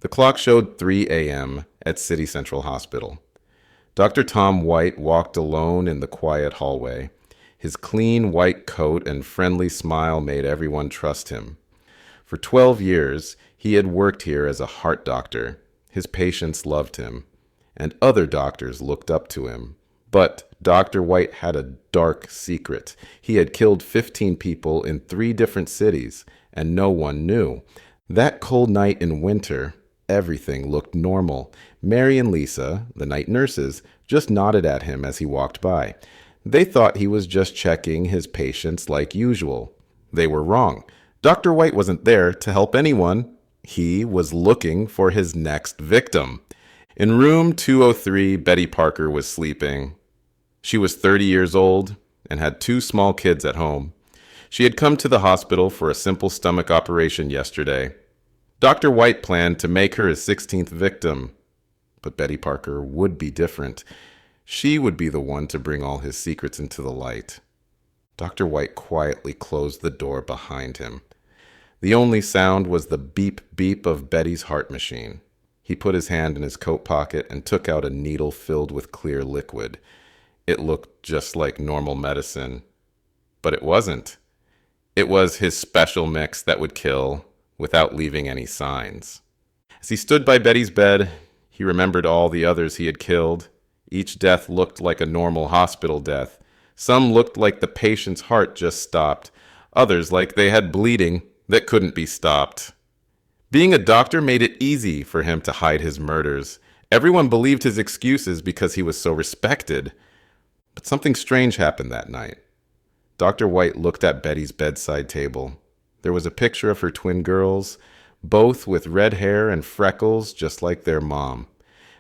The clock showed 3 a.m. at City Central Hospital. Dr. Tom White walked alone in the quiet hallway. His clean white coat and friendly smile made everyone trust him. For 12 years, he had worked here as a heart doctor. His patients loved him, and other doctors looked up to him. But Dr. White had a dark secret. He had killed 15 people in 3 different cities, and no one knew. That cold night in winter, everything looked normal. Mary and Lisa, the night nurses, just nodded at him as he walked by. They thought he was just checking his patients like usual. They were wrong. Dr. White wasn't there to help anyone. He was looking for his next victim. In room 203, Betty Parker was sleeping. She was 30 years old and had 2 small kids at home. She had come to the hospital for a simple stomach operation yesterday. Dr. White planned to make her his 16th victim. But Betty Parker would be different. She would be the one to bring all his secrets into the light. Dr. White quietly closed the door behind him. The only sound was the beep-beep of Betty's heart machine. He put his hand in his coat pocket and took out a needle filled with clear liquid. It looked just like normal medicine, but it wasn't. It was his special mix that would kill without leaving any signs. As he stood by Betty's bed, he remembered all the others he had killed. Each death looked like a normal hospital death. Some looked like the patient's heart just stopped. Others like they had bleeding that couldn't be stopped. Being a doctor made it easy for him to hide his murders. Everyone believed his excuses because he was so respected. But something strange happened that night. Dr. White looked at Betty's bedside table. There was a picture of her twin girls, both with red hair and freckles just like their mom.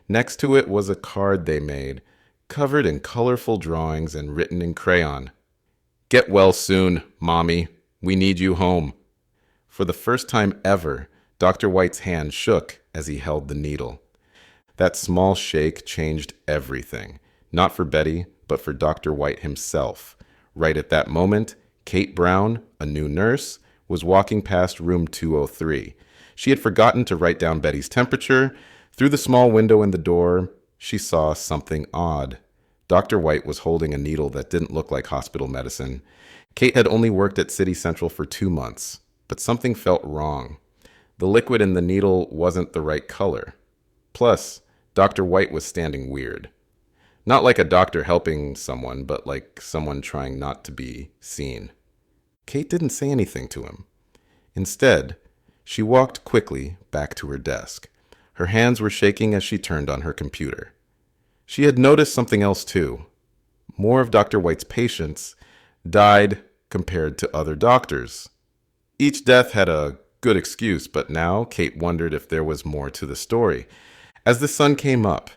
Next to it was a card they made, covered in colorful drawings and written in crayon. "Get well soon, Mommy. We need you home." For the first time ever, Dr. White's hand shook as he held the needle. That small shake changed everything, not for Betty, but for Dr. White himself. Right at that moment, Kate Brown, a new nurse, was walking past room 203. She had forgotten to write down Betty's temperature. Through the small window in the door, she saw something odd. Dr. White was holding a needle that didn't look like hospital medicine. Kate had only worked at City Central for 2 months, but something felt wrong. The liquid in the needle wasn't the right color. Plus, Dr. White was standing weird. Not like a doctor helping someone, but like someone trying not to be seen. Kate didn't say anything to him. Instead, she walked quickly back to her desk. Her hands were shaking as she turned on her computer. She had noticed something else too. More of Dr. White's patients died compared to other doctors. Each death had a good excuse, but now Kate wondered if there was more to the story. As the sun came up,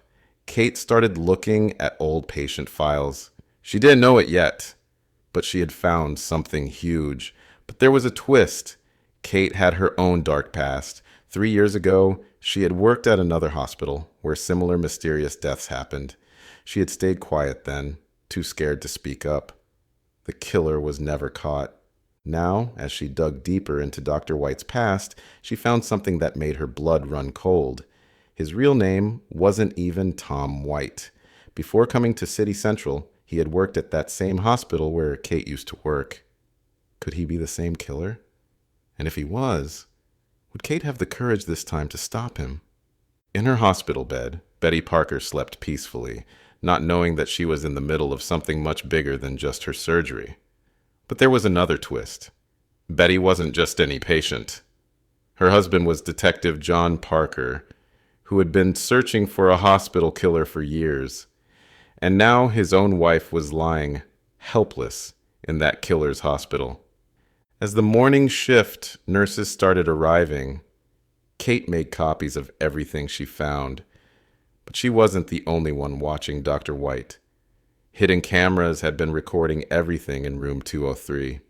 Kate started looking at old patient files. She didn't know it yet, but she had found something huge. But there was a twist. Kate had her own dark past. 3 years ago, she had worked at another hospital where similar mysterious deaths happened. She had stayed quiet then, too scared to speak up. The killer was never caught. Now, as she dug deeper into Dr. White's past, she found something that made her blood run cold. His real name wasn't even Tom White. Before coming to City Central, he had worked at that same hospital where Kate used to work. Could he be the same killer? And if he was, would Kate have the courage this time to stop him? In her hospital bed, Betty Parker slept peacefully, not knowing that she was in the middle of something much bigger than just her surgery. But there was another twist. Betty wasn't just any patient. Her husband was Detective John Parker, who had been searching for a hospital killer for years. And now his own wife was lying, helpless, in that killer's hospital. As the morning shift nurses started arriving, Kate made copies of everything she found. But she wasn't the only one watching Dr. White. Hidden cameras had been recording everything in room 203.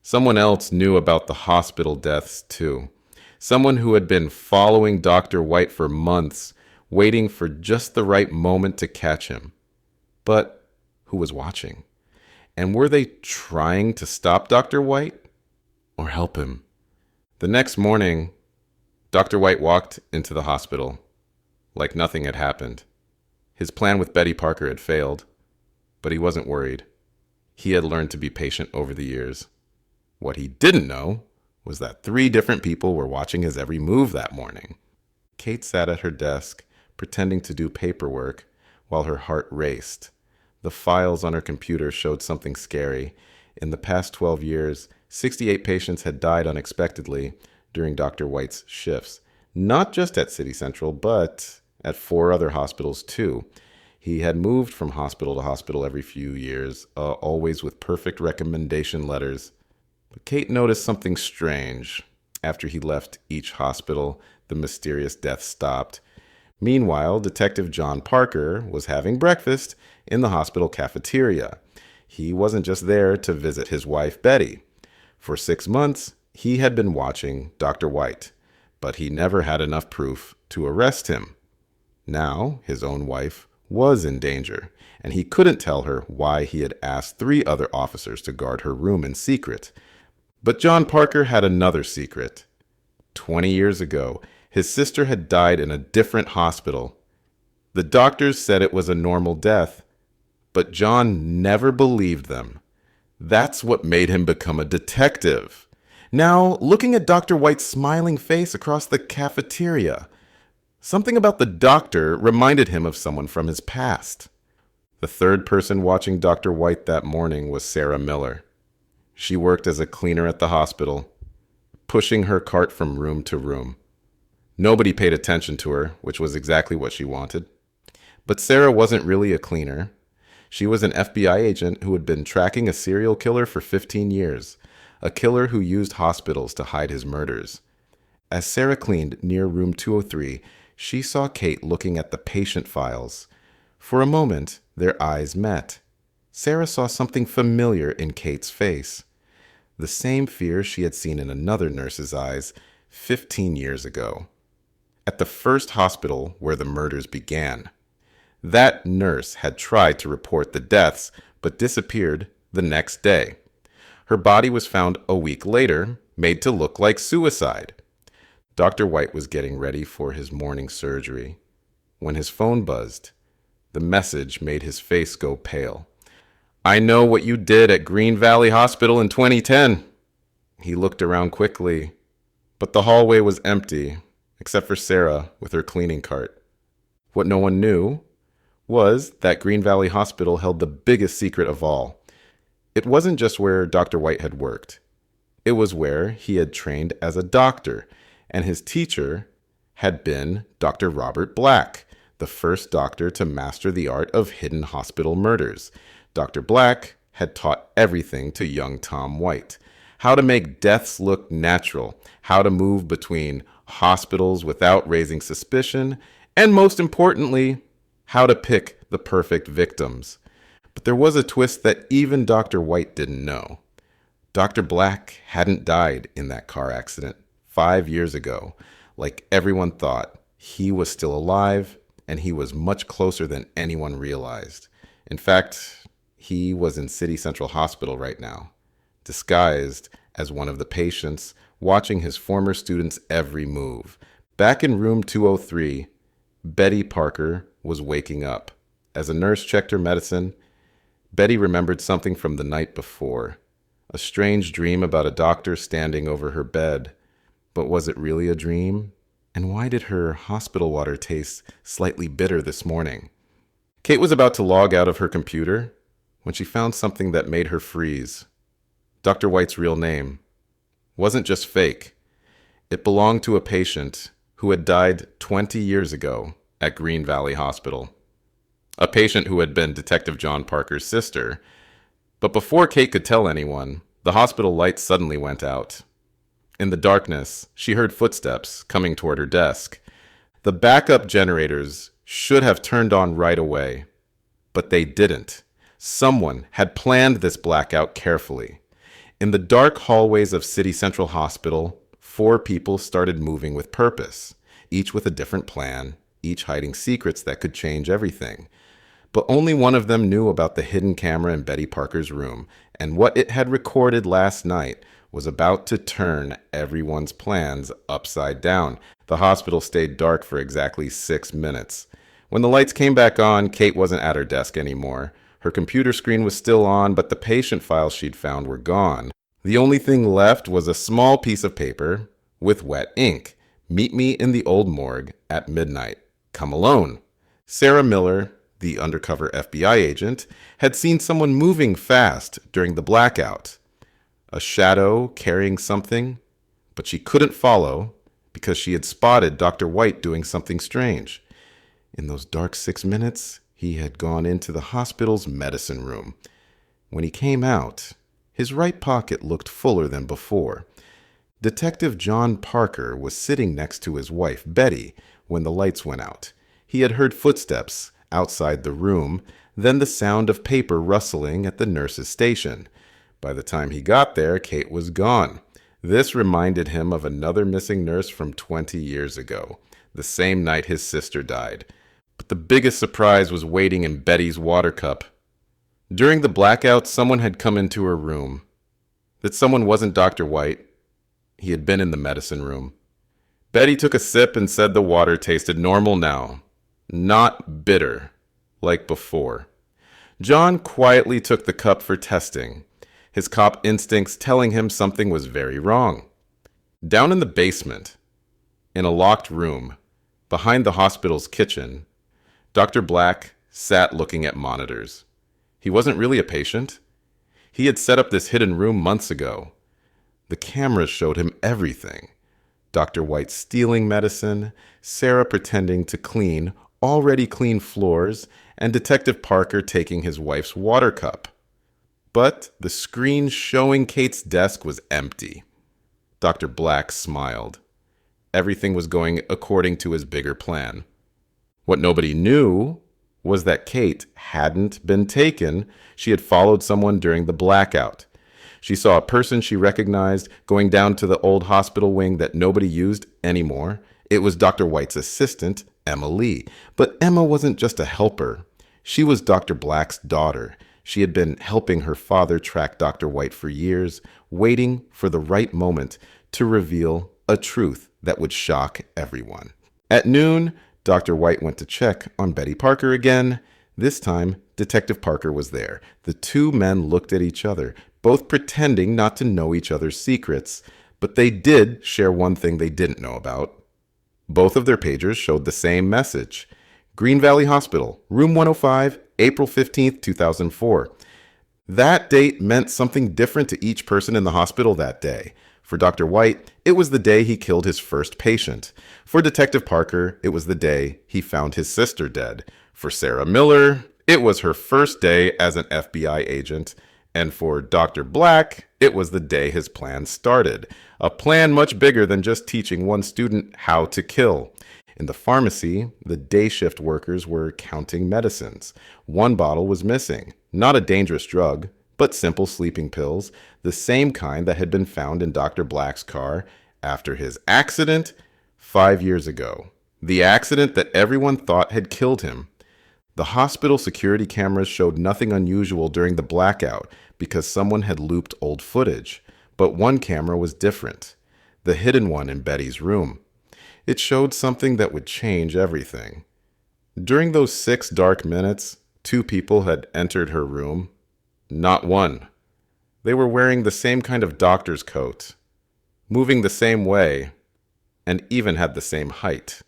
Someone else knew about the hospital deaths, too. Someone who had been following Dr. White for months, waiting for just the right moment to catch him. But who was watching? And were they trying to stop Dr. White or help him? The next morning, Dr. White walked into the hospital like nothing had happened. His plan with Betty Parker had failed, but he wasn't worried. He had learned to be patient over the years. What he didn't know was that 3 different people were watching his every move that morning. Kate sat at her desk, pretending to do paperwork, while her heart raced. The files on her computer showed something scary. In the past 12 years, 68 patients had died unexpectedly during Dr. White's shifts, not just at City Central, but at 4 other hospitals too. He had moved from hospital to hospital every few years, always with perfect recommendation letters. But Kate noticed something strange. After he left each hospital, the mysterious death stopped. Meanwhile, Detective John Parker was having breakfast in the hospital cafeteria. He wasn't just there to visit his wife, Betty. For 6 months, he had been watching Dr. White, but he never had enough proof to arrest him. Now, his own wife was in danger, and he couldn't tell her why he had asked 3 other officers to guard her room in secret. But John Parker had another secret. 20 years ago, his sister had died in a different hospital. The doctors said it was a normal death, but John never believed them. That's what made him become a detective. Now, looking at Dr. White's smiling face across the cafeteria, something about the doctor reminded him of someone from his past. The 3rd person watching Dr. White that morning was Sarah Miller. She worked as a cleaner at the hospital, pushing her cart from room to room. Nobody paid attention to her, which was exactly what she wanted. But Sarah wasn't really a cleaner. She was an FBI agent who had been tracking a serial killer for 15 years, a killer who used hospitals to hide his murders. As Sarah cleaned near room 203, she saw Kate looking at the patient files. For a moment, their eyes met. Sarah saw something familiar in Kate's face. The same fear she had seen in another nurse's eyes 15 years ago, at the first hospital where the murders began. That nurse had tried to report the deaths, but disappeared the next day. Her body was found a week later, made to look like suicide. Dr. White was getting ready for his morning surgery when his phone buzzed. The message made his face go pale. "I know what you did at Green Valley Hospital in 2010. He looked around quickly, but the hallway was empty, except for Sarah with her cleaning cart. What no one knew was that Green Valley Hospital held the biggest secret of all. It wasn't just where Dr. White had worked. It was where he had trained as a doctor, and his teacher had been Dr. Robert Black, the first doctor to master the art of hidden hospital murders. Dr. Black had taught everything to young Tom White: how to make deaths look natural, how to move between hospitals without raising suspicion, and most importantly, how to pick the perfect victims. But there was a twist that even Dr. White didn't know. Dr. Black hadn't died in that car accident 5 years ago. Like everyone thought, he was still alive, and he was much closer than anyone realized. In fact, he was in City Central Hospital right now, disguised as one of the patients, watching his former student's every move. Back in room 203, Betty Parker was waking up. As a nurse checked her medicine, Betty remembered something from the night before. A strange dream about a doctor standing over her bed. But was it really a dream? And why did her hospital water taste slightly bitter this morning? Kate was about to log out of her computer when she found something that made her freeze. Dr. White's real name wasn't just fake. It belonged to a patient who had died 20 years ago at Green Valley Hospital. A patient who had been Detective John Parker's sister. But before Kate could tell anyone, the hospital lights suddenly went out. In the darkness, she heard footsteps coming toward her desk. The backup generators should have turned on right away, but they didn't. Someone had planned this blackout carefully. In the dark hallways of City Central Hospital, 4 people started moving with purpose, each with a different plan, each hiding secrets that could change everything. But only one of them knew about the hidden camera in Betty Parker's room, and what it had recorded last night was about to turn everyone's plans upside down. The hospital stayed dark for exactly 6 minutes. When the lights came back on, Kate wasn't at her desk anymore. Her computer screen was still on, but the patient files she'd found were gone. The only thing left was a small piece of paper with wet ink. Meet me in the old morgue at midnight. Come alone. Sarah Miller, the undercover FBI agent, had seen someone moving fast during the blackout. A shadow carrying something, but she couldn't follow because she had spotted Dr. White doing something strange. In those dark 6 minutes, he had gone into the hospital's medicine room. When he came out, his right pocket looked fuller than before. Detective John Parker was sitting next to his wife, Betty, when the lights went out. He had heard footsteps outside the room, then the sound of paper rustling at the nurse's station. By the time he got there, Kate was gone. This reminded him of another missing nurse from 20 years ago, the same night his sister died. But the biggest surprise was waiting in Betty's water cup. During the blackout, someone had come into her room. That someone wasn't Dr. White. He had been in the medicine room. Betty took a sip and said the water tasted normal now, not bitter, like before. John quietly took the cup for testing, his cop instincts telling him something was very wrong. Down in the basement, in a locked room, behind the hospital's kitchen, Dr. Black sat looking at monitors. He wasn't really a patient. He had set up this hidden room months ago. The cameras showed him everything. Dr. White stealing medicine, Sarah pretending to clean already clean floors, and Detective Parker taking his wife's water cup. But the screen showing Kate's desk was empty. Dr. Black smiled. Everything was going according to his bigger plan. What nobody knew was that Kate hadn't been taken. She had followed someone during the blackout. She saw a person she recognized going down to the old hospital wing that nobody used anymore. It was Dr. White's assistant, Emma Lee. But Emma wasn't just a helper. She was Dr. Black's daughter. She had been helping her father track Dr. White for years, waiting for the right moment to reveal a truth that would shock everyone. At noon, Dr. White went to check on Betty Parker again. This time, Detective Parker was there. The two men looked at each other, both pretending not to know each other's secrets, but they did share one thing they didn't know about. Both of their pagers showed the same message. Green Valley Hospital, room 105, April 15th, 2004. That date meant something different to each person in the hospital that day. For Dr. White, it was the day he killed his first patient. For Detective Parker, it was the day he found his sister dead. For Sarah Miller, it was her first day as an FBI agent. And for Dr. Black, it was the day his plan started. A plan much bigger than just teaching one student how to kill. In the pharmacy, the day shift workers were counting medicines. One bottle was missing. Not a dangerous drug, but simple sleeping pills, the same kind that had been found in Dr. Black's car after his accident 5 years ago. The accident that everyone thought had killed him. The hospital security cameras showed nothing unusual during the blackout because someone had looped old footage. But one camera was different, the hidden one in Betty's room. It showed something that would change everything. During those 6 dark minutes, 2 people had entered her room. Not one. They were wearing the same kind of doctor's coat, moving the same way, and even had the same height.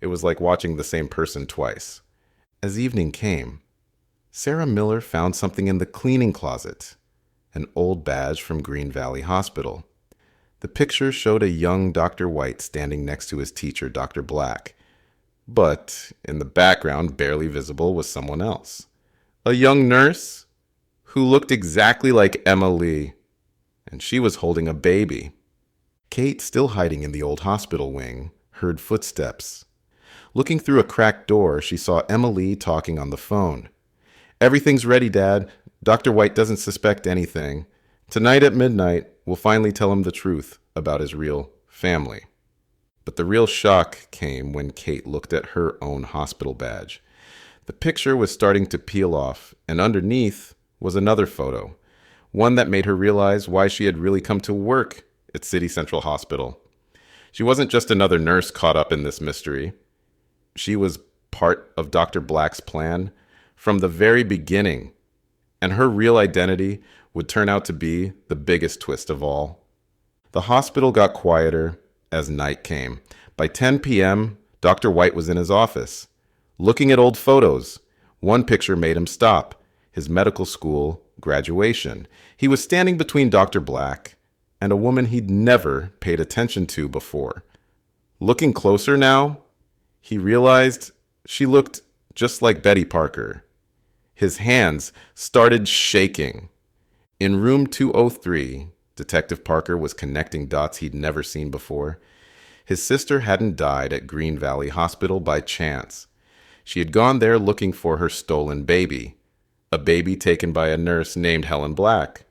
It was like watching the same person twice. As evening came, Sarah Miller found something in the cleaning closet, an old badge from Green Valley Hospital. The picture showed a young Dr. White standing next to his teacher, Dr. Black. But in the background, barely visible, was someone else. A young nurse who looked exactly like Emma Lee, and she was holding a baby. Kate, still hiding in the old hospital wing, heard footsteps. Looking through a cracked door, she saw Emma Lee talking on the phone. "Everything's ready, Dad. Dr. White doesn't suspect anything. Tonight at midnight, we'll finally tell him the truth about his real family." But the real shock came when Kate looked at her own hospital badge. The picture was starting to peel off, and underneath was another photo, one that made her realize why she had really come to work at City Central Hospital. She wasn't just another nurse caught up in this mystery. She was part of Dr. Black's plan from the very beginning, and her real identity would turn out to be the biggest twist of all. The hospital got quieter as night came. By 10 p.m., Dr. White was in his office, looking at old photos. One picture made him stop: his medical school graduation. He was standing between Dr. Black and a woman he'd never paid attention to before. Looking closer now, he realized she looked just like Betty Parker. His hands started shaking. In room 203, Detective Parker was connecting dots he'd never seen before. His sister hadn't died at Green Valley Hospital by chance. She had gone there looking for her stolen baby, a baby taken by a nurse named Helen Black.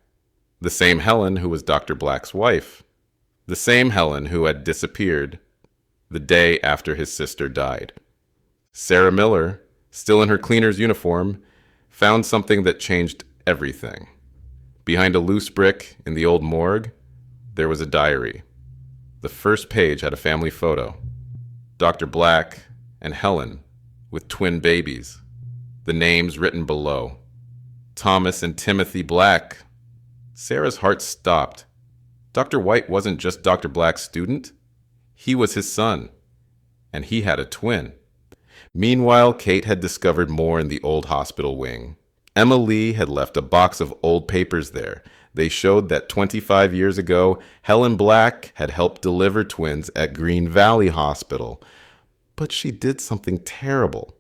The same Helen who was Dr. Black's wife. The same Helen who had disappeared the day after his sister died. Sarah Miller, still in her cleaner's uniform, found something that changed everything. Behind a loose brick in the old morgue, there was a diary. The first page had a family photo. Dr. Black and Helen with twin babies. The names written below: Thomas and Timothy Black. Sarah's heart stopped. Dr. White wasn't just Dr. Black's student. He was his son, and he had a twin. Meanwhile, Kate had discovered more in the old hospital wing. Emma Lee had left a box of old papers there. They showed that 25 years ago, Helen Black had helped deliver twins at Green Valley Hospital. But she did something terrible.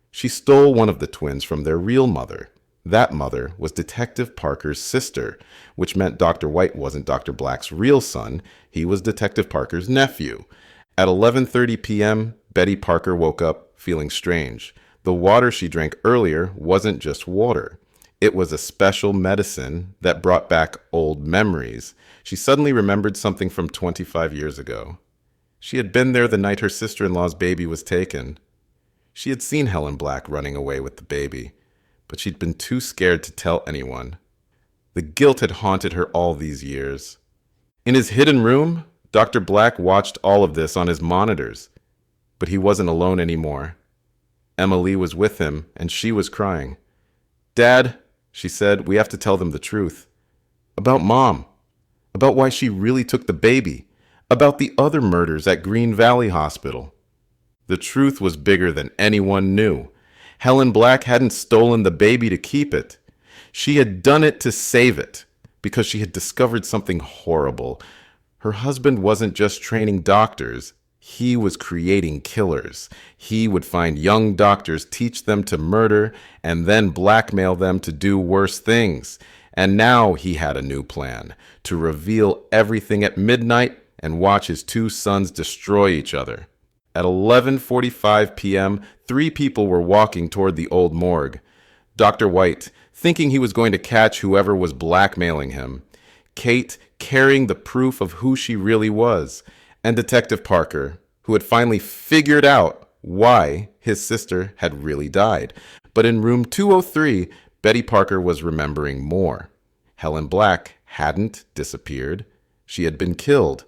She stole one of the twins from their real mother. That mother was Detective Parker's sister, which meant Dr. White wasn't Dr. Black's real son. He was Detective Parker's nephew. At 11:30 p.m., Betty Parker woke up feeling strange. The water she drank earlier wasn't just water. It was a special medicine that brought back old memories. She suddenly remembered something from 25 years ago. She had been there the night her sister-in-law's baby was taken. She had seen Helen Black running away with the baby, but she'd been too scared to tell anyone. The guilt had haunted her all these years. In his hidden room, Dr. Black watched all of this on his monitors, but he wasn't alone anymore. Emma Lee was with him, and she was crying. "Dad," she said, "we have to tell them the truth. About Mom. About why she really took the baby. About the other murders at Green Valley Hospital." The truth was bigger than anyone knew. Helen Black hadn't stolen the baby to keep it. She had done it to save it, because she had discovered something horrible. Her husband wasn't just training doctors. He was creating killers. He would find young doctors, teach them to murder, and then blackmail them to do worse things. And now he had a new plan: to reveal everything at midnight and watch his two sons destroy each other. At 11:45 p.m., 3 people were walking toward the old morgue. Dr. White, thinking he was going to catch whoever was blackmailing him. Kate, carrying the proof of who she really was. And Detective Parker, who had finally figured out why his sister had really died. But in room 203, Betty Parker was remembering more. Helen Black hadn't disappeared. She had been killed,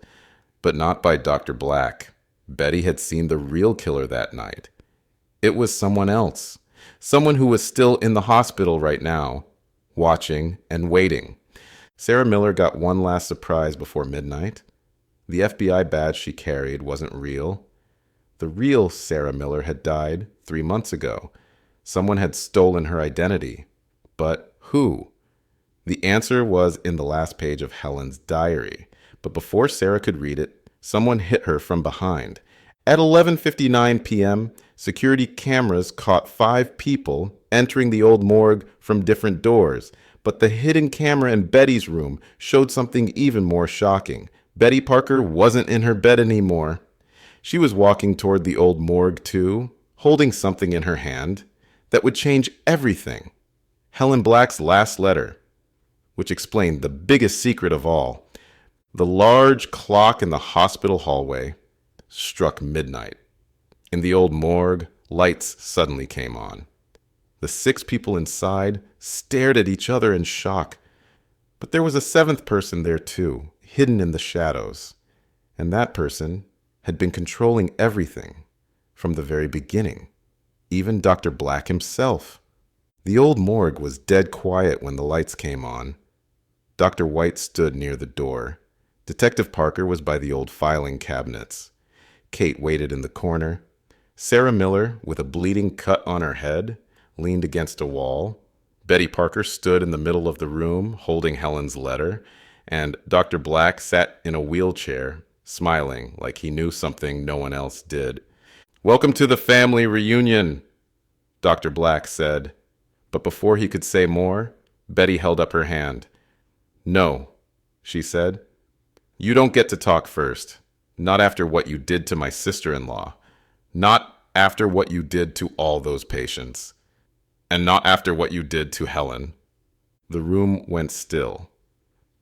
but not by Dr. Black. Betty had seen the real killer that night. It was someone else, someone who was still in the hospital right now, watching and waiting. Sarah Miller got one last surprise before midnight. The FBI badge she carried wasn't real. The real Sarah Miller had died 3 months ago. Someone had stolen her identity. But who? The answer was in the last page of Helen's diary. But before Sarah could read it, someone hit her from behind. At 11:59 p.m., security cameras caught 5 people entering the old morgue from different doors. But the hidden camera in Betty's room showed something even more shocking. Betty Parker wasn't in her bed anymore. She was walking toward the old morgue too, holding something in her hand that would change everything. Helen Black's last letter, which explained the biggest secret of all. The large clock in the hospital hallway struck midnight. In the old morgue, lights suddenly came on. The 6 people inside stared at each other in shock. But there was a 7th person there too, hidden in the shadows. And that person had been controlling everything from the very beginning. Even Dr. Black himself. The old morgue was dead quiet when the lights came on. Dr. White stood near the door. Detective Parker was by the old filing cabinets. Kate waited in the corner. Sarah Miller, with a bleeding cut on her head, leaned against a wall. Betty Parker stood in the middle of the room, holding Helen's letter, and Dr. Black sat in a wheelchair, smiling like he knew something no one else did. "Welcome to the family reunion," Dr. Black said. But before he could say more, Betty held up her hand. "No," she said. "You don't get to talk first. Not after what you did to my sister-in-law. Not after what you did to all those patients. And not after what you did to Helen." The room went still.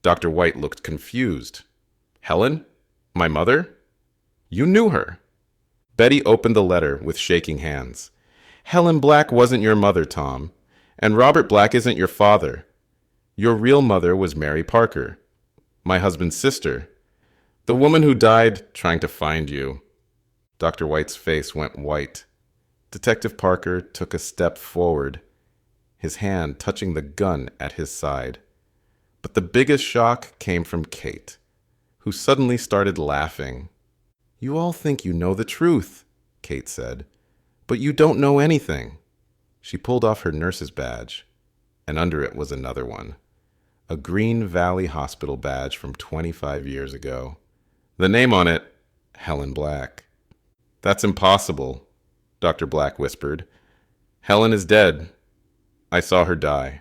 Dr. White looked confused. "Helen? My mother? You knew her." Betty opened the letter with shaking hands. "Helen Black wasn't your mother, Tom. And Robert Black isn't your father. Your real mother was Mary Parker, my husband's sister. The woman who died trying to find you." Dr. White's face went white. Detective Parker took a step forward, his hand touching the gun at his side. But the biggest shock came from Kate, who suddenly started laughing. "You all think you know the truth," Kate said, "but you don't know anything." She pulled off her nurse's badge, and under it was another one, a Green Valley Hospital badge from 25 years ago. The name on it, Helen Black. "That's impossible," Dr. Black whispered. "Helen is dead. I saw her die."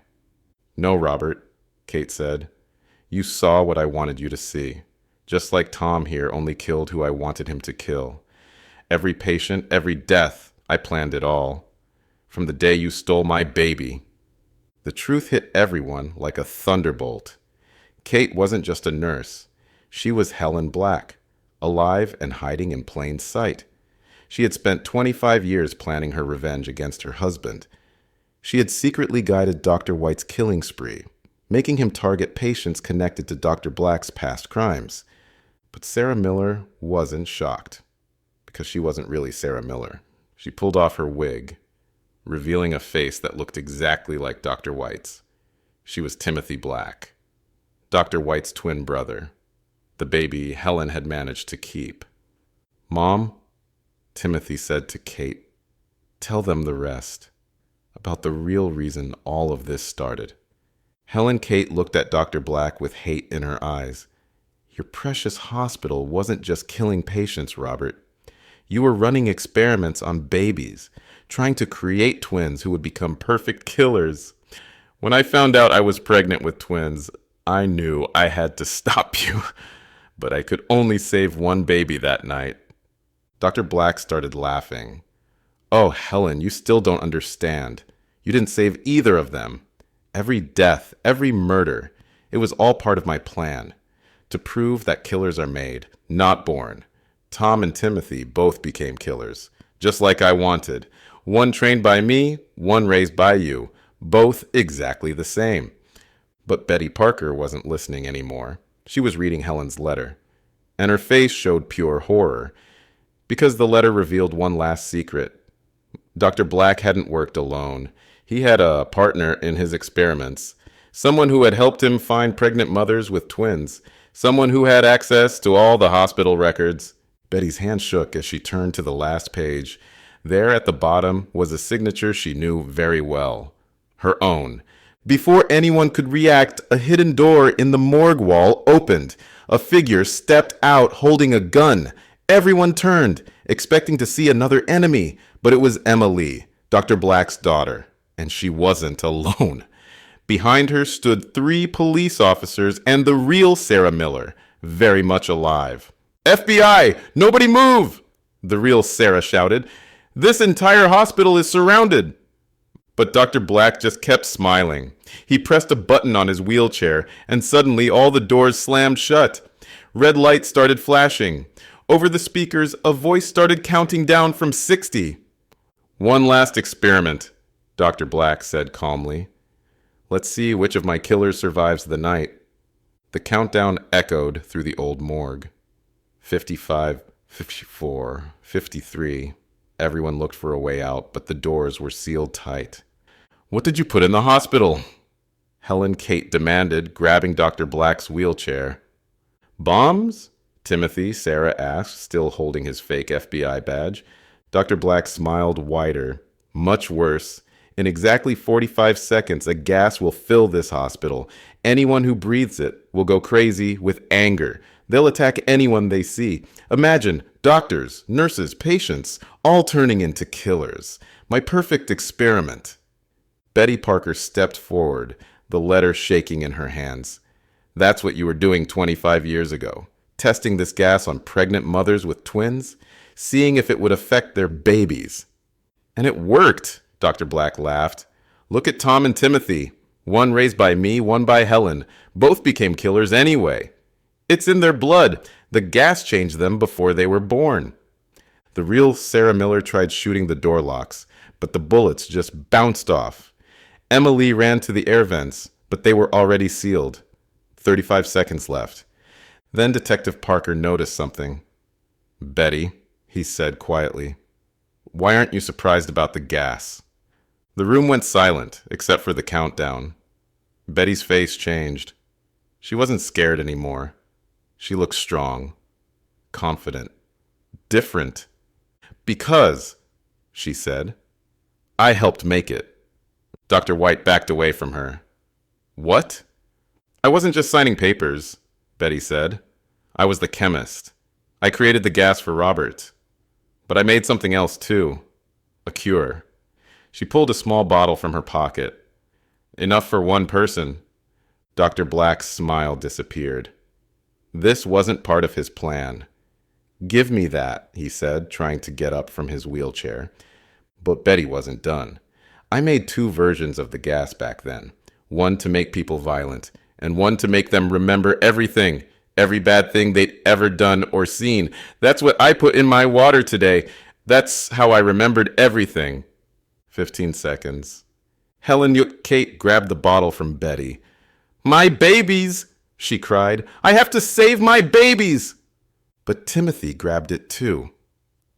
"No, Robert," Kate said. "You saw what I wanted you to see. Just like Tom here only killed who I wanted him to kill. Every patient, every death, I planned it all. From the day you stole my baby." The truth hit everyone like a thunderbolt. Kate wasn't just a nurse. She was Helen Black, alive and hiding in plain sight. She had spent 25 years planning her revenge against her husband. She had secretly guided Dr. White's killing spree, making him target patients connected to Dr. Black's past crimes. But Sarah Miller wasn't shocked, because she wasn't really Sarah Miller. She pulled off her wig, revealing a face that looked exactly like Dr. White's. She was Timothy Black, Dr. White's twin brother, the baby Helen had managed to keep. "Mom," Timothy said to Kate, "tell them the rest, about the real reason all of this started." Helen Kate looked at Dr. Black with hate in her eyes. "Your precious hospital wasn't just killing patients, Robert. You were running experiments on babies, trying to create twins who would become perfect killers. When I found out I was pregnant with twins, I knew I had to stop you. But I could only save one baby that night." Dr. Black started laughing. "Oh, Helen, you still don't understand. You didn't save either of them. Every death, every murder, it was all part of my plan. To prove that killers are made, not born. Tom and Timothy both became killers, just like I wanted. One trained by me, one raised by you, both exactly the same." But Betty Parker wasn't listening anymore. She was reading Helen's letter, and her face showed pure horror, because the letter revealed one last secret. Dr. Black hadn't worked alone. He had a partner in his experiments, someone who had helped him find pregnant mothers with twins, someone who had access to all the hospital records. Betty's hand shook as she turned to the last page. There at the bottom was a signature she knew very well, her own. Before anyone could react, a hidden door in the morgue wall opened. A figure stepped out holding a gun. Everyone turned, expecting to see another enemy, but it was Emily, Dr. Black's daughter, and she wasn't alone. Behind her stood 3 police officers and the real Sarah Miller, very much alive. "FBI, nobody move!" the real Sarah shouted. "This entire hospital is surrounded." But Dr. Black just kept smiling. He pressed a button on his wheelchair, and suddenly all the doors slammed shut. Red lights started flashing. Over the speakers, a voice started counting down from 60. "One last experiment," Dr. Black said calmly. Let's see which of my killers survives the night. The countdown echoed through the old morgue. 55, 54, 53. Everyone looked for a way out, but the doors were sealed tight. What did you put in the hospital? Helen Kate demanded, grabbing Dr. Black's wheelchair. Bombs? Timothy, Sarah asked, still holding his fake FBI badge. Dr. Black smiled wider. Much worse. In exactly 45 seconds, a gas will fill this hospital. Anyone who breathes it will go crazy with anger. They'll attack anyone they see. Imagine doctors, nurses, patients, all turning into killers. My perfect experiment. Betty Parker stepped forward, the letter shaking in her hands. That's what you were doing 25 years ago. Testing this gas on pregnant mothers with twins, seeing if it would affect their babies. And it worked, Dr. Black laughed. Look at Tom and Timothy. One raised by me, one by Helen. Both became killers anyway. It's in their blood. The gas changed them before they were born. The real Sarah Miller tried shooting the door locks, but the bullets just bounced off. Emily ran to the air vents, but they were already sealed. 35 seconds left. Then Detective Parker noticed something. Betty, he said quietly, why aren't you surprised about the gas? The room went silent, except for the countdown. Betty's face changed. She wasn't scared anymore. She looked strong, confident, different. Because, she said, I helped make it. Dr. White backed away from her. What? I wasn't just signing papers, Betty said. I was the chemist. I created the gas for Robert. But I made something else too. A cure. She pulled a small bottle from her pocket. Enough for one person. Dr. Black's smile disappeared. This wasn't part of his plan. Give me that, he said, trying to get up from his wheelchair. But Betty wasn't done. I made 2 versions of the gas back then. One to make people violent, and one to make them remember everything, every bad thing they'd ever done or seen. That's what I put in my water today. That's how I remembered everything. 15 seconds. Helen Kate grabbed the bottle from Betty. My babies, she cried. I have to save my babies. But Timothy grabbed it too.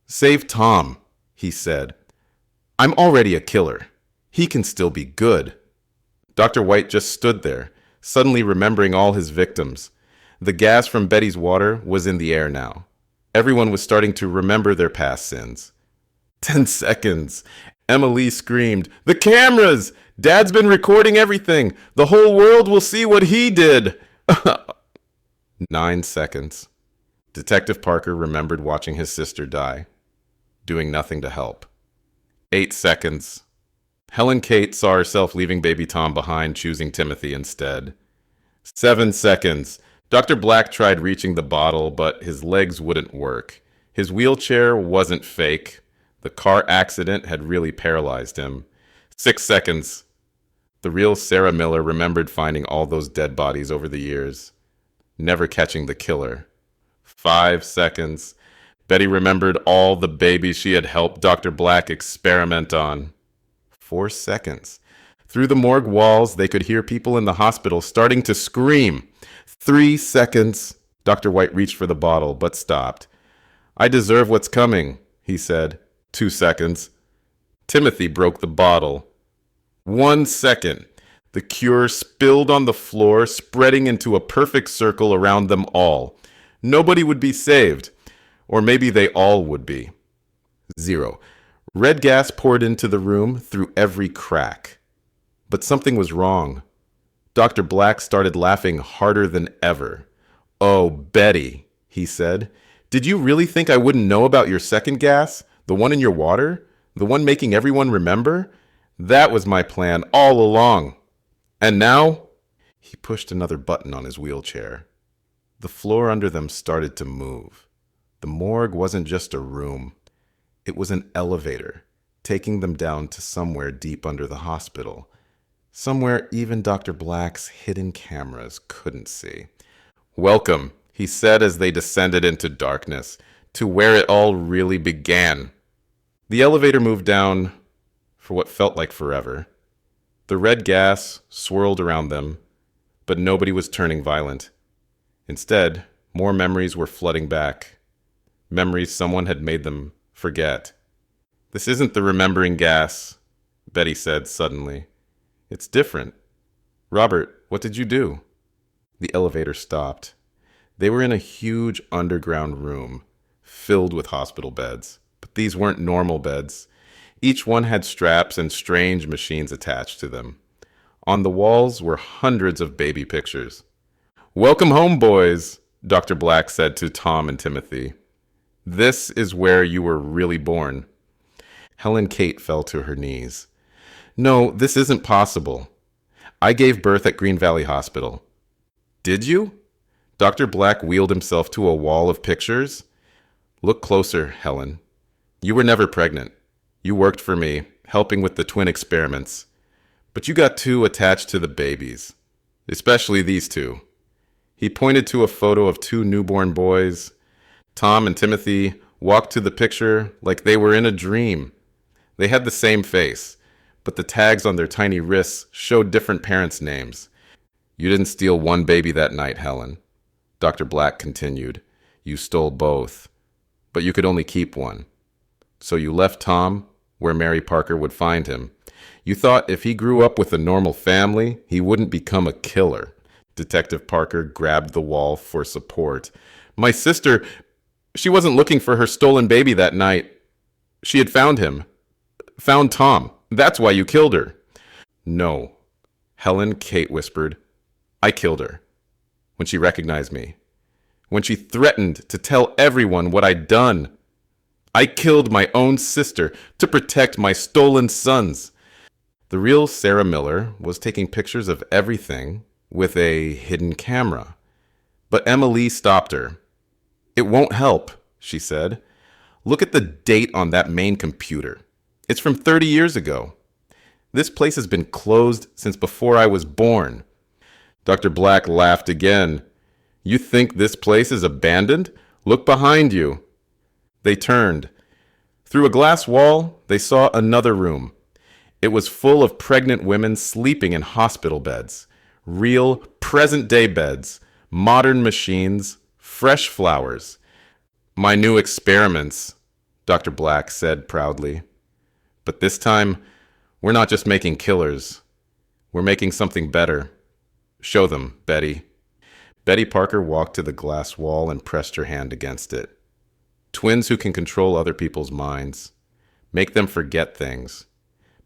Save Tom, he said. I'm already a killer. He can still be good. Dr. White just stood there, suddenly remembering all his victims. The gas from Betty's water was in the air now. Everyone was starting to remember their past sins. 10 seconds. Emily screamed, The cameras! Dad's been recording everything. The whole world will see what he did. 9 seconds. Detective Parker remembered watching his sister die, doing nothing to help. 8 seconds. Helen Kate saw herself leaving baby Tom behind, choosing Timothy instead. 7 seconds. Dr. Black tried reaching the bottle, but his legs wouldn't work. His wheelchair wasn't fake. The car accident had really paralyzed him. 6 seconds. The real Sarah Miller remembered finding all those dead bodies over the years, never catching the killer. 5 seconds. Betty remembered all the babies she had helped Dr. Black experiment on. 4 seconds. Through the morgue walls, they could hear people in the hospital starting to scream. 3 seconds. Dr. White reached for the bottle, but stopped. I deserve what's coming, he said. 2 seconds. Timothy broke the bottle. 1 second. The cure spilled on the floor, spreading into a perfect circle around them all. Nobody would be saved. Or maybe they all would be. 0. Red gas poured into the room through every crack. But something was wrong. Dr. Black started laughing harder than ever. Oh, Betty, he said. Did you really think I wouldn't know about your second gas? The one in your water? The one making everyone remember? That was my plan all along. And now? He pushed another button on his wheelchair. The floor under them started to move. The morgue wasn't just a room. It was an elevator, taking them down to somewhere deep under the hospital. Somewhere even Dr. Black's hidden cameras couldn't see. Welcome, he said as they descended into darkness, to where it all really began. The elevator moved down for what felt like forever. The red gas swirled around them, but nobody was turning violent. Instead, more memories were flooding back. Memories someone had made them forget. "This isn't the remembering gas," Betty said suddenly. "It's different. Robert, what did you do?" The elevator stopped. They were in a huge underground room, filled with hospital beds. But these weren't normal beds. Each one had straps and strange machines attached to them. On the walls were hundreds of baby pictures. "Welcome home, boys," Dr. Black said to Tom and Timothy. "This is where you were really born." Helen Kate fell to her knees. "No, this isn't possible. I gave birth at Green Valley Hospital." "Did you?" Dr. Black wheeled himself to a wall of pictures. "Look closer, Helen. You were never pregnant. You worked for me, helping with the twin experiments. But you got too attached to the babies, especially these two." He pointed to a photo of two newborn boys. Tom and Timothy walked to the picture like they were in a dream. They had the same face, but the tags on their tiny wrists showed different parents' names. "You didn't steal one baby that night, Helen," Dr. Black continued. "You stole both, but you could only keep one. So you left Tom where Mary Parker would find him. You thought if he grew up with a normal family, he wouldn't become a killer." Detective Parker grabbed the wall for support. "My sister, she wasn't looking for her stolen baby that night. She had found him. Found Tom. That's why you killed her." "No," Helen Kate whispered. "I killed her. When she recognized me. When she threatened to tell everyone what I'd done. I killed my own sister to protect my stolen sons." The real Sarah Miller was taking pictures of everything with a hidden camera. But Emma Lee stopped her. "It won't help," she said. "Look at the date on that main computer. It's from 30 years ago. This place has been closed since before I was born." Dr. Black laughed again. "You think this place is abandoned? Look behind you." They turned. Through a glass wall, they saw another room. It was full of pregnant women sleeping in hospital beds. Real, present-day beds, modern machines, fresh flowers. "My new experiments," Dr. Black said proudly. "But this time, we're not just making killers. We're making something better. Show them, Betty." Betty Parker walked to the glass wall and pressed her hand against it. "Twins who can control other people's minds. Make them forget things.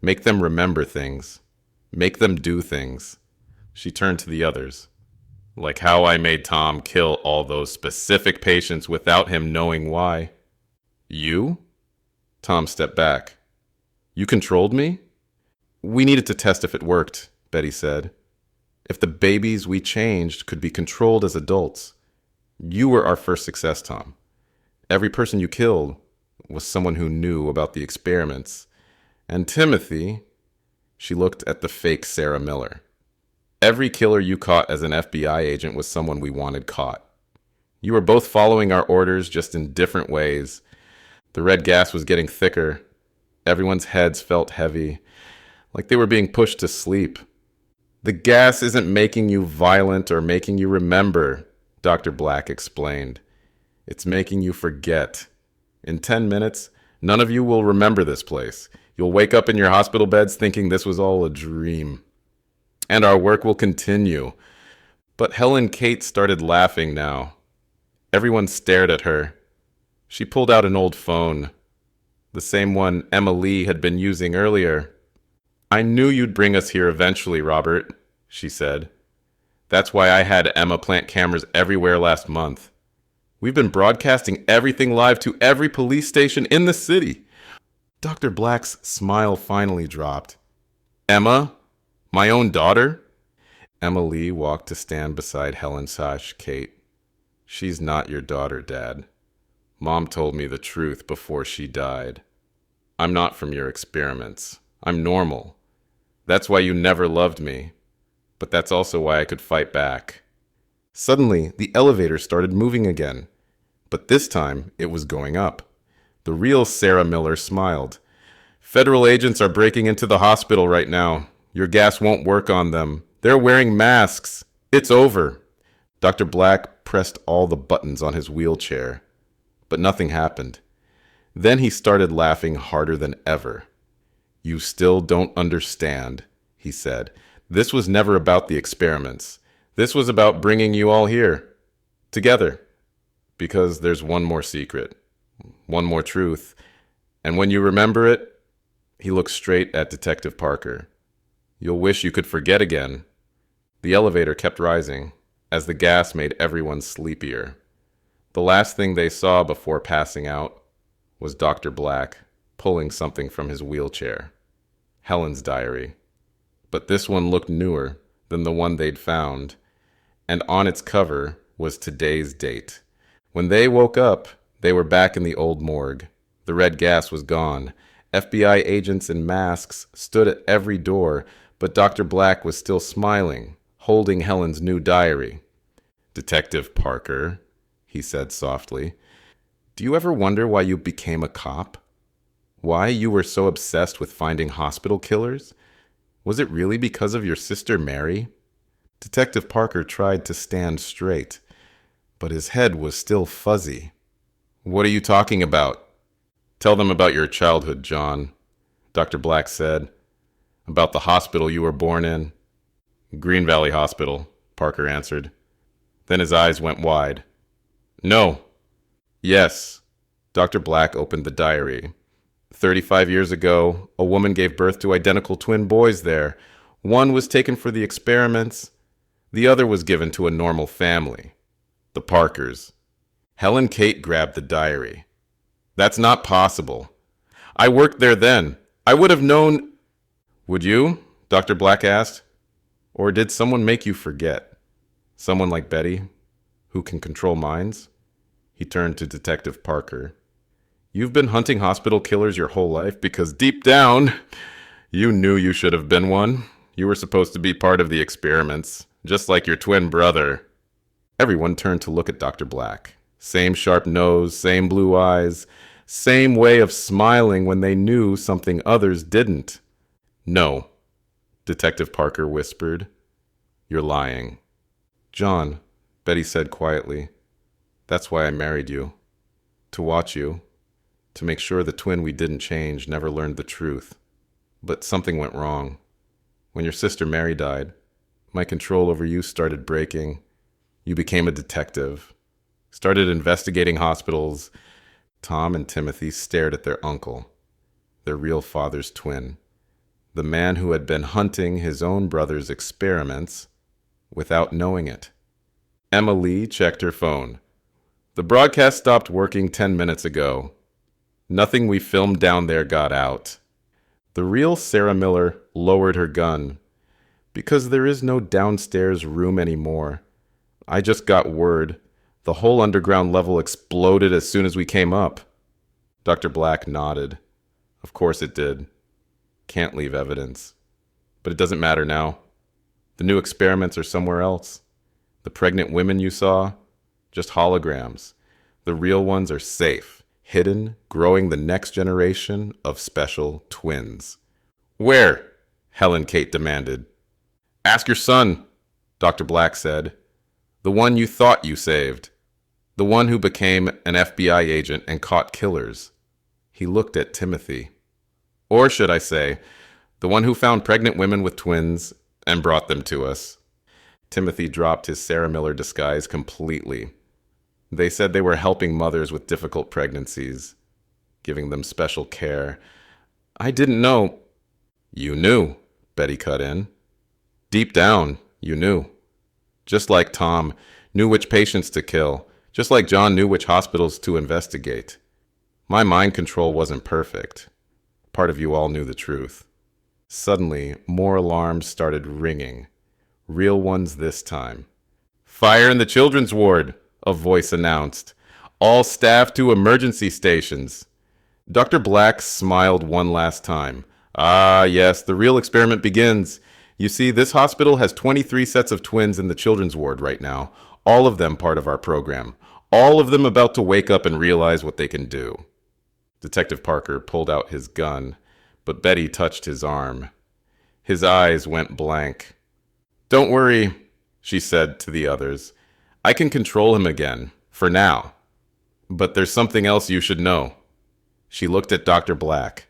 Make them remember things. Make them do things." She turned to the others. "Like how I made Tom kill all those specific patients without him knowing why." "You?" Tom stepped back. "You controlled me?" "We needed to test if it worked," Betty said. "If the babies we changed could be controlled as adults. You were our first success, Tom. Every person you killed was someone who knew about the experiments. And Timothy," she looked at the fake Sarah Miller. "Every killer you caught as an FBI agent was someone we wanted caught. You were both following our orders, just in different ways." The red gas was getting thicker. Everyone's heads felt heavy, like they were being pushed to sleep. "The gas isn't making you violent or making you remember," Dr. Black explained. "It's making you forget. In 10 minutes, none of you will remember this place. You'll wake up in your hospital beds thinking this was all a dream. And our work will continue." But Helen Kate started laughing now. Everyone stared at her. She pulled out an old phone, the same one Emma Lee had been using earlier. "I knew you'd bring us here eventually, Robert," she said. "That's why I had Emma plant cameras everywhere last month. We've been broadcasting everything live to every police station in the city." Dr. Black's smile finally dropped. "Emma? My own daughter?" Emma Lee walked to stand beside Helen Kate. "She's not your daughter, Dad. Mom told me the truth before she died. I'm not from your experiments. I'm normal. That's why you never loved me. But that's also why I could fight back." Suddenly, the elevator started moving again. But this time, it was going up. The real Sarah Miller smiled. Federal agents are breaking into the hospital right now. Your gas won't work on them. They're wearing masks. It's over. Dr. Black pressed all the buttons on his wheelchair, but nothing happened. Then he started laughing harder than ever. You still don't understand, he said. This was never about the experiments. This was about bringing you all here, together. Because there's one more secret, one more truth. And when you remember it, he looked straight at Detective Parker. You'll wish you could forget again. The elevator kept rising as the gas made everyone sleepier. The last thing they saw before passing out was Dr. Black pulling something from his wheelchair. Helen's diary. But this one looked newer than the one they'd found, and on its cover was today's date. When they woke up, they were back in the old morgue. The red gas was gone. FBI agents in masks stood at every door, but Dr. Black was still smiling, holding Helen's new diary. Detective Parker, he said softly, do you ever wonder why you became a cop? Why you were so obsessed with finding hospital killers? Was it really because of your sister Mary? Detective Parker tried to stand straight, but his head was still fuzzy. What are you talking about? Tell them about your childhood, John, Dr. Black said. About the hospital you were born in. Green Valley Hospital, Parker answered. Then his eyes went wide. No. Yes. Dr. Black opened the diary. 35 years ago, a woman gave birth to identical twin boys there. One was taken for the experiments. The other was given to a normal family. The Parkers. Helen Kate grabbed the diary. That's not possible. I worked there then. I would have known. Would you? Dr. Black asked. Or did someone make you forget? Someone like Betty, who can control minds? He turned to Detective Parker. You've been hunting hospital killers your whole life because deep down, you knew you should have been one. You were supposed to be part of the experiments, just like your twin brother. Everyone turned to look at Dr. Black. Same sharp nose, same blue eyes, same way of smiling when they knew something others didn't. No, Detective Parker whispered. You're lying. John, Betty said quietly, that's why I married you. To watch you. To make sure the twin we didn't change never learned the truth. But something went wrong. When your sister Mary died, my control over you started breaking. You became a detective. Started investigating hospitals. Tom and Timothy stared at their uncle, their real father's twin. The man who had been hunting his own brother's experiments without knowing it. Emma Lee checked her phone. The broadcast stopped working 10 minutes ago. Nothing we filmed down there got out. The real Sarah Miller lowered her gun. Because there is no downstairs room anymore. I just got word. The whole underground level exploded as soon as we came up. Dr. Black nodded. Of course it did. Can't leave evidence. But it doesn't matter now. The new experiments are somewhere else. The pregnant women you saw, just holograms. The real ones are safe, hidden, growing the next generation of special twins. Where? Helen Kate demanded. Ask your son, Dr. Black said. The one you thought you saved. The one who became an FBI agent and caught killers. He looked at Timothy. Or should I say, the one who found pregnant women with twins and brought them to us. Timothy dropped his Sarah Miller disguise completely. They said they were helping mothers with difficult pregnancies, giving them special care. I didn't know. You knew, Betty cut in. Deep down, you knew. Just like Tom knew which patients to kill, just like John knew which hospitals to investigate. My mind control wasn't perfect. Part of you all knew the truth. Suddenly, more alarms started ringing. Real ones this time. Fire in the children's ward, a voice announced. All staff to emergency stations. Dr. Black smiled one last time. Ah, yes, the real experiment begins. You see, this hospital has 23 sets of twins in the children's ward right now. All of them part of our program. All of them about to wake up and realize what they can do. Detective Parker pulled out his gun, but Betty touched his arm. His eyes went blank. "Don't worry," she said to the others. "I can control him again, for now. But there's something else you should know." She looked at Dr. Black.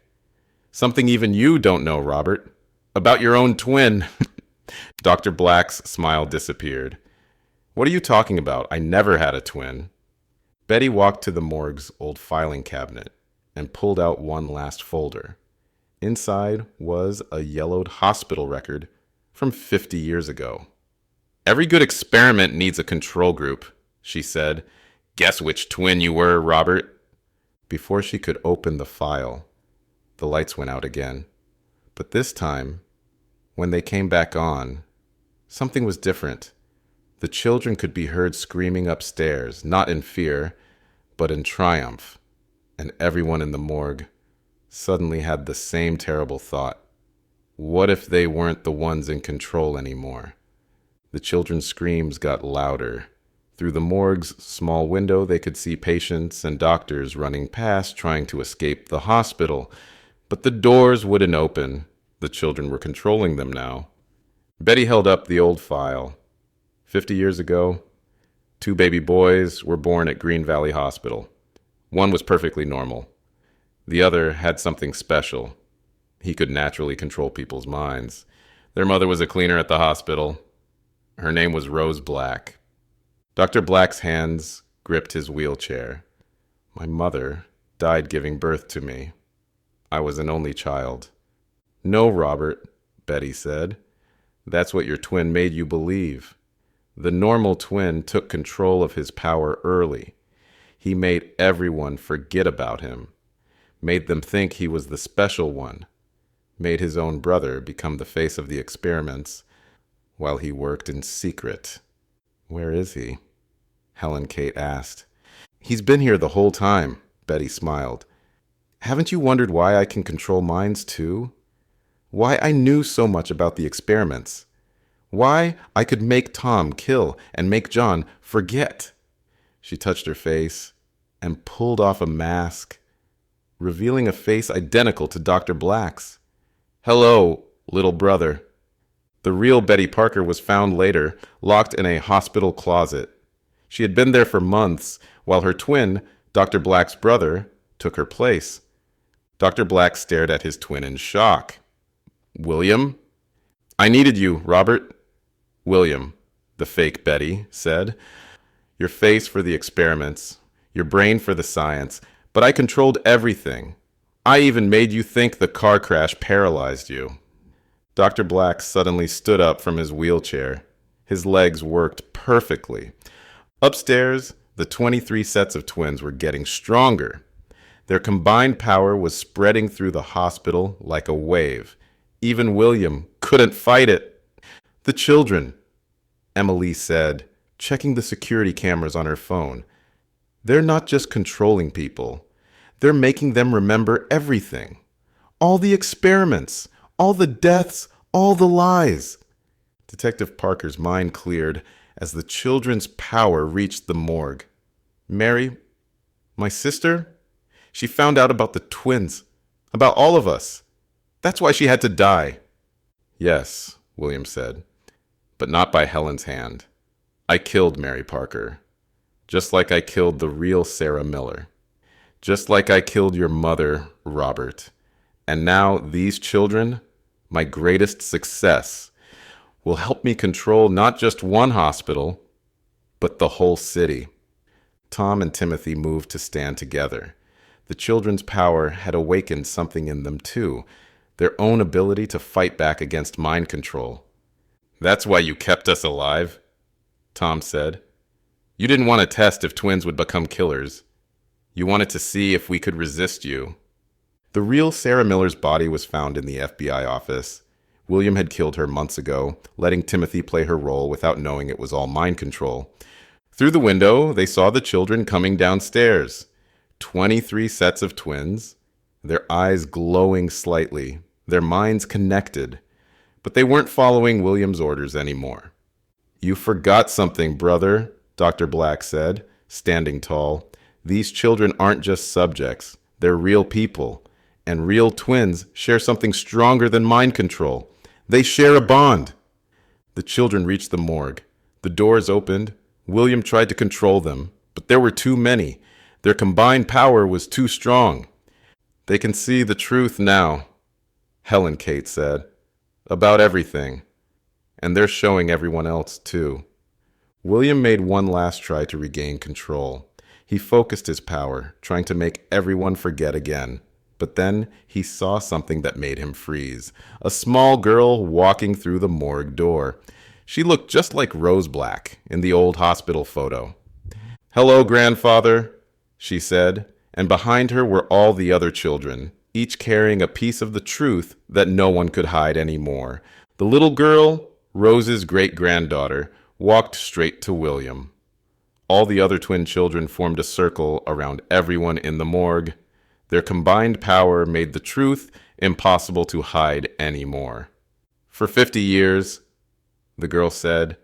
"Something even you don't know, Robert. About your own twin." Dr. Black's smile disappeared. "What are you talking about? I never had a twin." Betty walked to the morgue's old filing cabinet and pulled out one last folder. Inside was a yellowed hospital record from 50 years ago. "Every good experiment needs a control group," she said. "Guess which twin you were, Robert." Before she could open the file, the lights went out again. But this time, when they came back on, something was different. The children could be heard screaming upstairs, not in fear, but in triumph. And everyone in the morgue suddenly had the same terrible thought. What if they weren't the ones in control anymore? The children's screams got louder. Through the morgue's small window, they could see patients and doctors running past, trying to escape the hospital. But the doors wouldn't open. The children were controlling them now. Betty held up the old file. 50 years ago, 2 baby boys were born at Green Valley Hospital. One was perfectly normal. The other had something special. He could naturally control people's minds. Their mother was a cleaner at the hospital. Her name was Rose Black. Dr. Black's hands gripped his wheelchair. "My mother died giving birth to me. I was an only child." "No, Robert," Betty said. "That's what your twin made you believe. The normal twin took control of his power early. He made everyone forget about him, made them think he was the special one, made his own brother become the face of the experiments while he worked in secret." "Where is he?" Helen Kate asked. "He's been here the whole time," Betty smiled. "Haven't you wondered why I can control minds too? Why I knew so much about the experiments? Why I could make Tom kill and make John forget?" She touched her face and pulled off a mask, revealing a face identical to Dr. Black's. "Hello, little brother." The real Betty Parker was found later, locked in a hospital closet. She had been there for months, while her twin, Dr. Black's brother, took her place. Dr. Black stared at his twin in shock. "William?" "I needed you, Robert." "William," the fake Betty said. "Your face for the experiments, your brain for the science, but I controlled everything. I even made you think the car crash paralyzed you." Dr. Black suddenly stood up from his wheelchair. His legs worked perfectly. Upstairs, the 23 sets of twins were getting stronger. Their combined power was spreading through the hospital like a wave. Even William couldn't fight it. "The children," Emily said, checking the security cameras on her phone. "They're not just controlling people. They're making them remember everything. All the experiments, all the deaths, all the lies." Detective Parker's mind cleared as the children's power reached the morgue. "Mary, my sister, she found out about the twins, about all of us. That's why she had to die." "Yes," William said, "but not by Helen's hand. I killed Mary Parker, just like I killed the real Sarah Miller, just like I killed your mother, Robert. And now these children, my greatest success, will help me control not just one hospital, but the whole city." Tom and Timothy moved to stand together. The children's power had awakened something in them too, their own ability to fight back against mind control. "That's why you kept us alive," Tom said. "You didn't want to test if twins would become killers. You wanted to see if we could resist you." The real Sarah Miller's body was found in the FBI office. William had killed her months ago, letting Timothy play her role without knowing it was all mind control. Through the window, they saw the children coming downstairs. 23 sets of twins, their eyes glowing slightly, their minds connected. But they weren't following William's orders anymore. "You forgot something, brother," Dr. Black said, standing tall. "These children aren't just subjects. They're real people. And real twins share something stronger than mind control. They share a bond. The children reached the morgue. The doors opened. William tried to control them, but there were too many. Their combined power was too strong. They can see the truth now, Helen Kate said, about everything. And they're showing everyone else, too. William made one last try to regain control. He focused his power, trying to make everyone forget again. But then he saw something that made him freeze. A small girl walking through the morgue door. She looked just like Rose Black in the old hospital photo. "Hello, grandfather," she said, and behind her were all the other children, each carrying a piece of the truth that no one could hide anymore. The little girl, Rose's great-granddaughter, walked straight to William. All the other twin children formed a circle around everyone in the morgue. Their combined power made the truth impossible to hide anymore. "For 50 years, the girl said,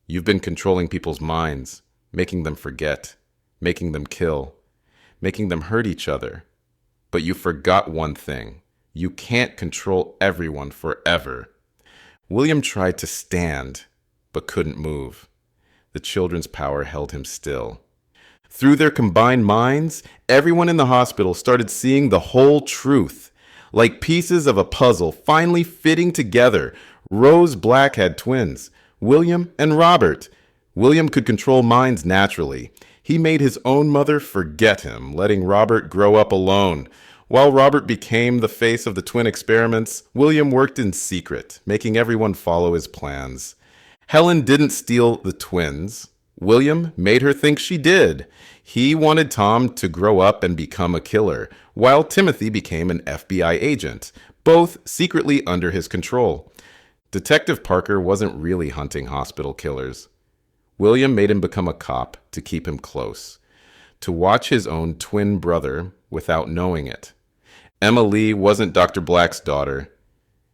you've been controlling people's minds, making them forget, making them kill, making them hurt each other. But you forgot one thing. You can't control everyone forever." William tried to stand, but couldn't move. The children's power held him still. Through their combined minds, everyone in the hospital started seeing the whole truth. Like pieces of a puzzle finally fitting together. Rose Black had twins, William and Robert. William could control minds naturally. He made his own mother forget him, letting Robert grow up alone. While Robert became the face of the twin experiments, William worked in secret, making everyone follow his plans. Helen didn't steal the twins. William made her think she did. He wanted Tom to grow up and become a killer, while Timothy became an FBI agent, both secretly under his control. Detective Parker wasn't really hunting hospital killers. William made him become a cop to keep him close, to watch his own twin brother without knowing it. Emma Lee wasn't Dr. Black's daughter.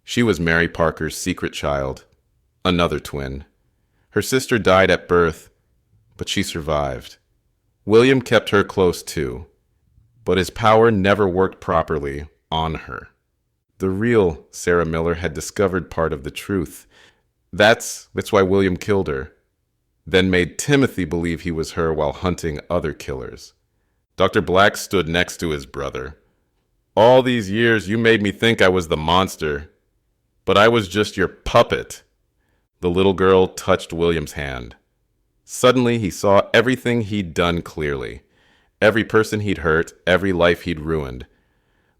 She was Mary Parker's secret child, another twin. Her sister died at birth, but she survived. William kept her close too, but his power never worked properly on her. The real Sarah Miller had discovered part of the truth. That's why William killed her, then made Timothy believe he was her while hunting other killers. Dr. Black stood next to his brother. "All these years you made me think I was the monster, but I was just your puppet." The little girl touched William's hand. Suddenly he saw everything he'd done clearly. Every person he'd hurt, every life he'd ruined.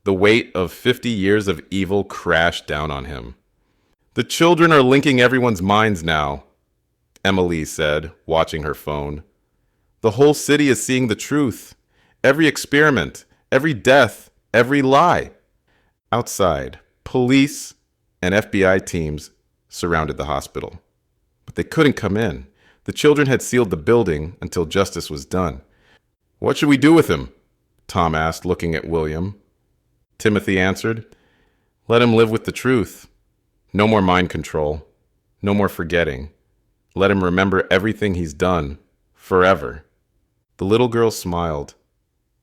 The weight of 50 years of evil crashed down on him. "The children are linking everyone's minds now," Emily said, watching her phone. "The whole city is seeing the truth. Every experiment, every death, every lie." Outside, police and FBI teams surrounded the hospital. But they couldn't come in. The children had sealed the building until justice was done. "What should we do with him?" Tom asked, looking at William. Timothy answered, "Let him live with the truth. No more mind control. No more forgetting. Let him remember everything he's done, forever." The little girl smiled.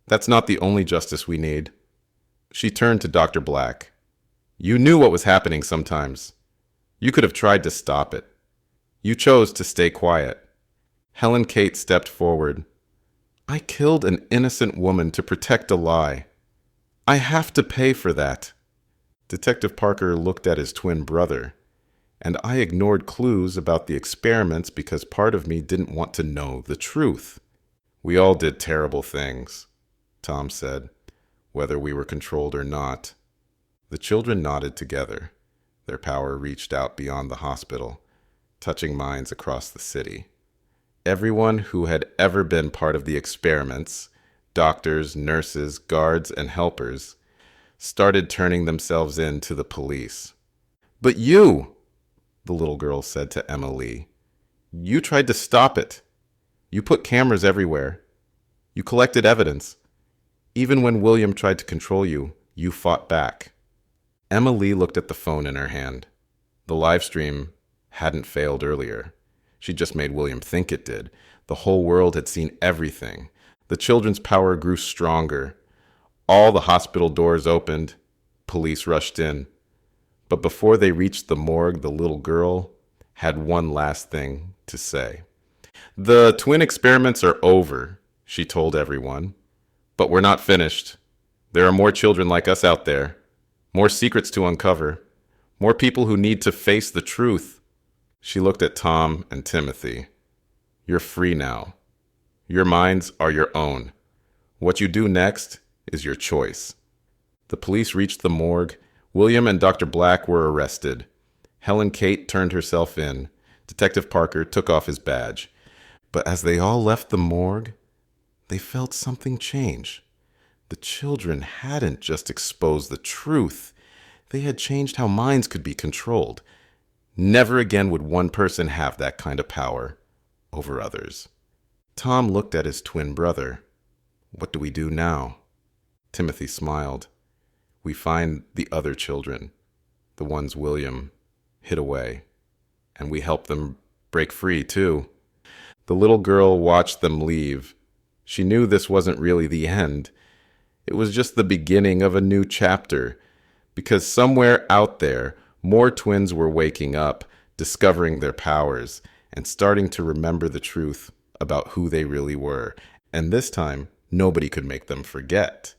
"That's not the only justice we need." She turned to Dr. Black. "You knew what was happening sometimes. You could have tried to stop it. You chose to stay quiet." Helen Kate stepped forward. "I killed an innocent woman to protect a lie. I have to pay for that." Detective Parker looked at his twin brother. "And I ignored clues about the experiments because part of me didn't want to know the truth." "We all did terrible things," Tom said, "whether we were controlled or not." The children nodded together. Their power reached out beyond the hospital, touching minds across the city. Everyone who had ever been part of the experiments, doctors, nurses, guards, and helpers, started turning themselves in to the police. "But you," the little girl said to Emma Lee, "you tried to stop it. You put cameras everywhere. You collected evidence. Even when William tried to control you, you fought back." Emma Lee looked at the phone in her hand. The live stream hadn't failed earlier. She just made William think it did. The whole world had seen everything. The children's power grew stronger. All the hospital doors opened. Police rushed in. But before they reached the morgue, the little girl had one last thing to say. The twin experiments are over, she told everyone. But we're not finished. There are more children like us out there, more secrets to uncover, more people who need to face the truth. She looked at Tom and Timothy. You're free now. Your minds are your own. What you do next is your choice. The police reached the morgue. William and Dr. Black were arrested. Helen Kate turned herself in. Detective Parker took off his badge. But as they all left the morgue, they felt something change. The children hadn't just exposed the truth. They had changed how minds could be controlled. Never again would one person have that kind of power over others. Tom looked at his twin brother. What do we do now? Timothy smiled. We find the other children, the ones William hid away, and we help them break free too. The little girl watched them leave. She knew this wasn't really the end. It was just the beginning of a new chapter, because somewhere out there, more twins were waking up, discovering their powers, and starting to remember the truth about who they really were. And this time, nobody could make them forget.